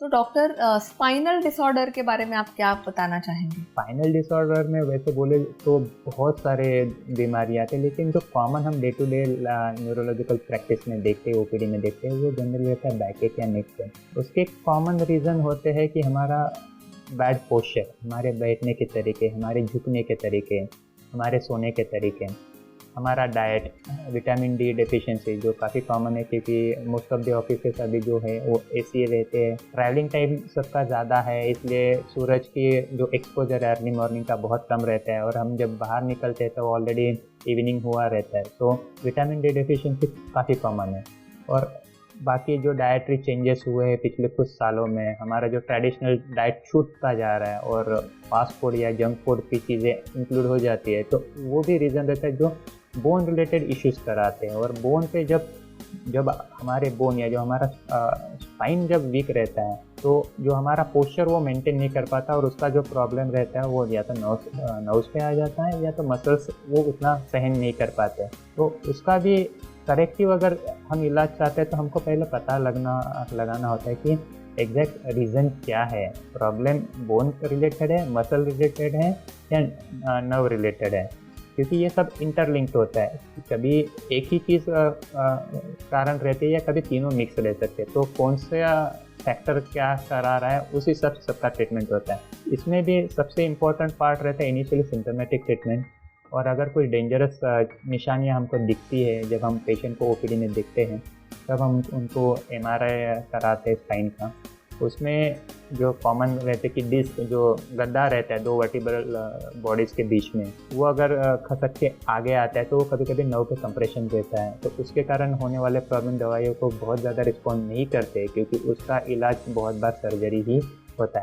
तो doctor spinal disorder के बारे में आप क्या बताना चाहेंगे? स्पाइनल डिसऑर्डर में वैसे बोले तो बहुत सारे बीमारियाँ आती हैं, लेकिन जो कॉमन हम day to day neurological practice में देखते हैं, ओपीडी में देखते हैं, वो जनरली रहता है बैकएक या नेक पेन। उसके कॉमन रीज़न होते हैं कि हमारा बैड पोस्चर, हमारे बैठने के तरीके, हमारे झुकने के तरीके, हमारे सोने के तरीके, हमारा डाइट, विटामिन डी डेफिशिएंसी जो काफ़ी कॉमन है क्योंकि मोस्ट ऑफ द ऑफिसेस अभी जो है वो एसी रहते हैं। ट्रैवलिंग टाइम सबका ज़्यादा है, इसलिए सूरज की जो एक्सपोजर है अर्ली मॉर्निंग का बहुत कम रहता है और हम जब बाहर निकलते हैं तो ऑलरेडी इवनिंग हुआ रहता है, तो विटामिन डी डेफिशिएंसी काफ़ी कॉमन है। और बाकी जो डाइटरी चेंजेस हुए हैं पिछले कुछ सालों में, हमारा जो ट्रेडिशनल डाइट छूटता जा रहा है और फास्ट फूड या जंक फूड की चीज़ें इंक्लूड हो जाती है, तो वो भी रीज़न रहता है जो बोन रिलेटेड इश्यूज कराते हैं। और बोन पे जब जब हमारे बोन या जो हमारा स्पाइन जब वीक रहता है तो जो हमारा पोस्चर वो मेंटेन नहीं कर पाता और उसका जो प्रॉब्लम रहता है वो या तो नर्व्स पे आ जाता है या तो मसल्स वो उतना सहन नहीं कर पाते। तो उसका भी करेक्टिव अगर हम इलाज चाहते हैं तो हमको पहले पता लगाना होता है कि एग्जैक्ट रीज़न क्या है, प्रॉब्लम बोन रिलेटेड है, मसल रिलेटेड है या नर्व रिलेटेड है, क्योंकि ये सब इंटरलिंक्ड होता है। कभी एक ही चीज़ कारण रहती है या कभी तीनों मिक्स रह सकते हैं, तो कौन सा फैक्टर क्या करा रहा है उसी सबका ट्रीटमेंट होता है। इसमें भी सबसे इम्पोर्टेंट पार्ट रहता है इनिशियली सिम्टोमेटिक ट्रीटमेंट। और अगर कोई डेंजरस निशानियां हमको दिखती है जब हम पेशेंट को ओपीडी में देखते हैं, तब हम उनको एमआरआई कराते हैं स्पाइन का। उसमें जो कॉमन रहते कि डिस्क जो गद्दा रहता है दो वर्टिब्रल बॉडीज़ के बीच में, वो अगर खसक के आगे आता है तो वो कभी कभी नर्व पे कंप्रेशन देता है, तो उसके कारण होने वाले प्रॉब्लम दवाइयों को बहुत ज़्यादा रिस्पॉन्ड नहीं करते क्योंकि उसका इलाज बहुत बार सर्जरी ही होता है।